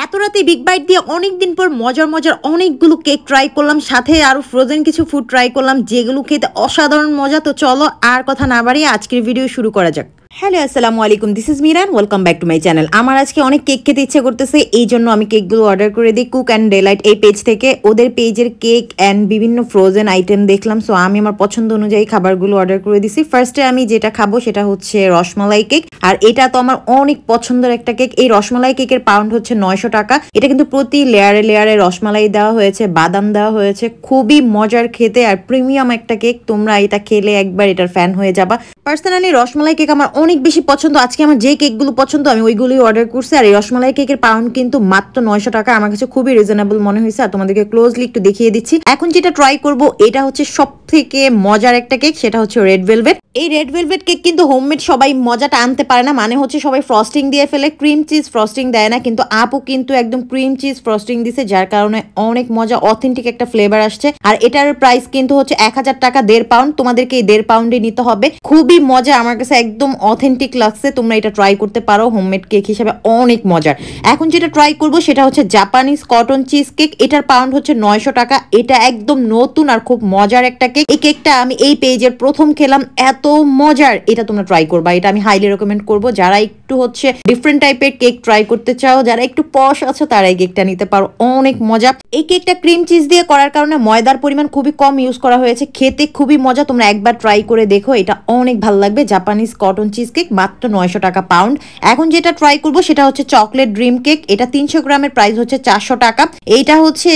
এত রাতে big byte দিয়ে অনেকদিন পর মজার মজার অনেকগুলো কেক ট্রাই করলাম, সাথে আরো ফ্রোজেন কিছু ফুড ট্রাই করলাম যেগুলো খেতে অসাধারণ মজা। তো চলো আর কথা না বাড়িয়ে আজকের ভিডিও শুরু করা যাক। হ্যালো, আসসালামু আলাইকুম, this is Miran, welcome back to my channel. আমার আজকে অনেক কেক খেতে ইচ্ছে করতেছে, এই জন্য আমি কেকগুলো অর্ডার করে দিই কুক অ্যান্ড ডেলাইট এই পেজ থেকে। ওদের পেজের কেক অ্যান্ড বিভিন্ন ফ্রোজেন আইটেম দেখলাম, সো আমি আমার পছন্দ অনুযায়ী খাবারগুলো অর্ডার করে দিছি। ফার্স্টে আমি যেটা খাবো সেটা হচ্ছে রসমালাই কেক, আর এটা তো আমার অনেক পছন্দের একটা কেক। এই রসমালাই কেকের পাউন্ড হচ্ছে 900 টাকা। এটা কিন্তু প্রতি লেয়ারে লেয়ারে রসমালাই দেওয়া হয়েছে, বাদাম দেওয়া হয়েছে, খুবই মজার খেতে আর প্রিমিয়াম একটা কেক। তোমরা এটা খেলে একবার এটার ফ্যান হয়ে যাবা। পার্সোনালি রসমালাই কেক আমার অনেক বেশি পছন্দ। আজকে আমার যে কেকগুলো পছন্দ আমি ওইগুলোই অর্ডার করছি। আর এই রসমালাই কেকের পাউন্ড কিন্তু মাত্র 900 টাকা। আমার কাছে খুবই রিজনেবল মনে হয়েছে। আর তোমাদেরকে ক্লোজলি একটু দেখিয়ে দিচ্ছি। এখন যেটা ট্রাই করব এটা হচ্ছে সব থেকে মজার একটা কেক, সেটা হচ্ছে রেড ভেলভেট। এই রেড ভেলভেট কেক কিন্তু হোমমেড সবাই মজাটা আনতে পারে না, মানে হচ্ছে সবাই ফ্রস্টিং দিয়ে ফেলে, ক্রিম চিজ ফ্রস্টিং দেয় না। কিন্তু আপু কিন্তু একদম ক্রিম চিজ ফ্রস্টিং দিছে, যার কারণে অনেক মজা, অথেন্টিক একটা ফ্লেভার আসছে। আর এটার প্রাইস কিন্তু হচ্ছে 1000 টাকা, 1.5 পাউন্ড। তোমাদেরকে এই 1.5 পাউন্ডে নিতে হবে। খুবই মজা, আমার কাছে একদম অথেন্টিক লাগছে। তোমরা এটা ট্রাই করতে পারো, হোমমেড কেক হিসেবে অনেক মজার। এখন যেটা ট্রাই করব সেটা হচ্ছে জাপানিজ কটন চিজ কেক। এটার পাউন্ড হচ্ছে 900 টাকা। এটা একদম নতুন আর খুব মজার একটা কেক। এই কেকটা আমি এই পেজের প্রথম খেলাম, এত মজার। এটা তোমরা ট্রাই করবা, এটা আমি হাইলি রেকমেন্ড করব। যারা একটু হচ্ছে ডিফারেন্ট টাইপের কেক ট্রাই করতে চাও, যারা একটু পশ আছো, তারা এই কেকটা নিতে পারো, অনেক মজা। এই কেকটা ক্রিম চিজ দিয়ে করার কারণে ময়দার পরিমাণ খুবই কম ইউজ করা হয়েছে, খেতে খুবই মজা। তোমরা একবার ট্রাই করে দেখো, এটা অনেক ভালো লাগবে। জাপানিজ কটন চিজ কেক মাত্র 900 টাকা পাউন্ড। এখন যেটা ট্রাই করব সেটা হচ্ছে চকলেট ড্রিম কেক। এটা 300 গ্রামের প্রাইস হচ্ছে 400 টাকা। এইটা হচ্ছে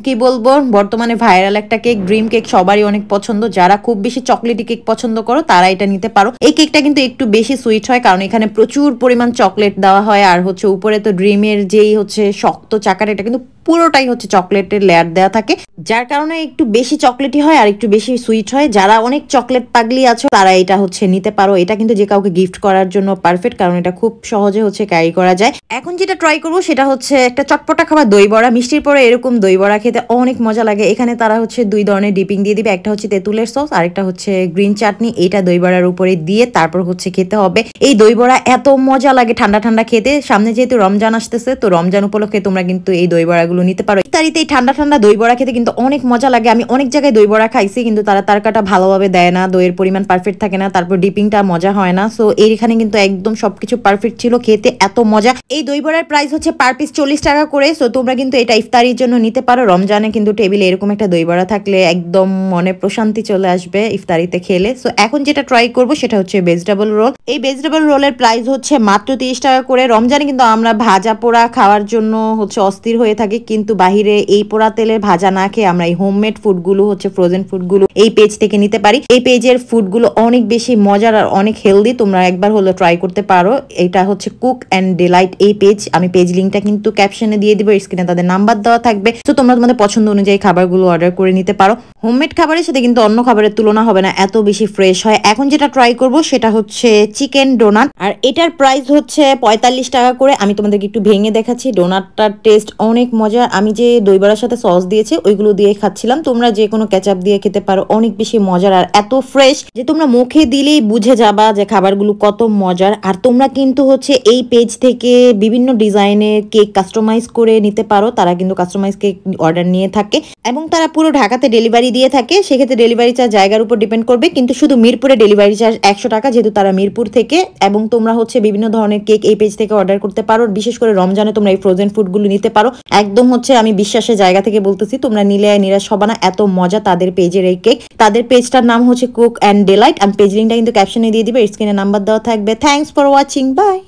কি বলবো, বর্তমানে ভাইরাল একটা কেক। ড্রিম কেক সবারই অনেক পছন্দ। যারা খুব বেশি চকলেটি কেক পছন্দ করো তারা এটা নিতে পারো। এই কেকটা কিন্তু একটু বেশি সুইট হয়, কারণ এখানে প্রচুর পরিমাণ চকলেট দেওয়া হয়। আর হচ্ছে উপরে তো ড্রিমের যেই হচ্ছে শক্ত চাকাটা, এটা কিন্তু পুরোটাই হচ্ছে চকলেটের লেয়ার দেওয়া থাকে, যার কারণে একটু বেশি চকলেটি হয় আর একটু বেশি সুইট হয়। যারা অনেক চকলেট পাগলি আছো তারা এটা হচ্ছে নিতে পারো। এটা কিন্তু যে কাউকে গিফট করার জন্য পারফেক্ট, কারণ এটা খুব সহজে হচ্ছে ক্যারি করা যায়। এখন যেটা ট্রাই করবো সেটা হচ্ছে একটা চটপটা খাবার, দই বড়া। মিষ্টির পরে এরকম দই বড়া খেতে অনেক মজা লাগে। এখানে তারা হচ্ছে 2 ধরনের ডিপিং দিয়ে দিবে, একটা হচ্ছে তেঁতুলের সস আর একটা হচ্ছে গ্রিন চাটনি। এটা দই বড়ার উপরে দিয়ে তারপর হচ্ছে খেতে হবে। এই দই বড়া এত মজা লাগে ঠান্ডা ঠান্ডা খেতে। সামনে যেহেতু রমজান আসতেছে, তো রমজান উপলক্ষে তোমরা কিন্তু এই দই বড়াগুলো নিতে পারো। ইফতারিতে এই ঠান্ডা ঠান্ডা দই বড়া খেতে কিন্তু অনেক মজা লাগে। আমি অনেক জায়গায় দই বড়া খাইছি, কিন্তু তারা তারকাটা ভালোভাবে দেয় না, দইয়ের পরিমাণ পারফেক্ট থাকে না, তারপর ডিপিংটা মজা হয় না। সো এইখানে কিন্তু একদম সবকিছু পারফেক্ট ছিল, খেতে এত মজা। এই দই বড়ার প্রাইস হচ্ছে পার পিস 40 টাকা করে। সো তোমরা কিন্তু এটা ইফতারির জন্য নিতে পারো। রমজানে কিন্তু টেবিলে এরকম একটা দই বড়া থাকলে একদম মনে প্রশান্তি চলে আসবে ইফতারিতে খেলে। সো এখন যেটা ট্রাই করবো সেটা হচ্ছে ভেজিটেবল রোল। এই ভেজিটেবল রোলের প্রাইস হচ্ছে মাত্র 30 টাকা করে। রমজানে কিন্তু আমরা ভাজা পোড়া খাওয়ার জন্য হচ্ছে অস্থির হয়ে থাকি, কিন্তু বাহিরে এই পোড়া তেলের ভাজা না খেয়ে আমরা এই হোমমেড ফুডগুলো হচ্ছে ফ্রোজেন ফুডগুলো এই পেজ থেকে নিতে পারি। এই পেজের ফুডগুলো অনেক বেশি মজার আর অনেক হেলদি। তোমরা একবার হলো ট্রাই করতে পারো। এটা হচ্ছে কুক অ্যান্ড ডেলাইট এই পেজ। আমি পেজ লিঙ্কটা কিন্তু ক্যাপশনে দিয়ে দিব, স্ক্রিনে তাদের নাম্বার দেওয়া থাকবে। তো তোমরা তোমাদের পছন্দ অনুযায়ী খাবারগুলো অর্ডার করে নিতে পারো। হোমমেড খাবারের সাথে কিন্তু অন্য খাবারের তুলনা হবে না, এত বেশি ফ্রেশ হয়। এখন যেটা ট্রাই করব সেটা হচ্ছে চিকেন ডোনাট, আর এটার প্রাইস হচ্ছে 45 টাকা করে। আমি তোমাদেরকে একটু ভেঙে দেখাচ্ছি। ডোনাটটার টেস্ট অনেক মজা। আমি যে দই বড়ার সাথে সস দিয়েছে ওইগুলো দিয়ে খাচ্ছিলাম, তোমরা যে কোনো কেচাপ দিয়ে খেতে পারো, অনেক বেশি মজার আর এত ফ্রেশ যে তোমরা মুখে দিলেই বুঝে যাবা যে খাবারগুলো কত মজার। আর তোমরা কিন্তু হচ্ছে এই পেজ থেকে বিভিন্ন ডিজাইনের কেক কাস্টমাইজ করে নিতে পারো। তারা কিন্তু কাস্টমাইজ কেক অর্ডার নিয়ে থাকে এবং তারা পুরো ঢাকাতে ডেলিভারি দিয়ে থাকে। সেক্ষেত্রে ডেলিভারি চার্জ জায়গার উপর ডিপেন্ড করবে, কিন্তু শুধু মিরপুরে ডেলিভারি চার্জ 100 টাকা, যেহেতু তারা মিরপুর থেকে। এবং তোমরা হচ্ছে বিভিন্ন ধরনের কেক এই পেজ থেকে অর্ডার করতে পারো। বিশেষ করে রমজানে তোমরা এই ফ্রোজেন ফুডগুলো নিতে পারো। একদম হচ্ছে আমি বিশ্বাসের জায়গা থেকে বলতেছি, তোমরা নিলে নিরাশ হবে না, এত মজা তাদের পেজের এই কেক। তাদের পেজটার নাম হচ্ছে কুক অ্যান্ড ডেলাইট। আমি পেজ লিঙ্কটা কিন্তু ক্যাপশনে দিয়ে দিবে, স্ক্রিনে নাম্বার দেওয়া থাকবে। Thanks for watching, by.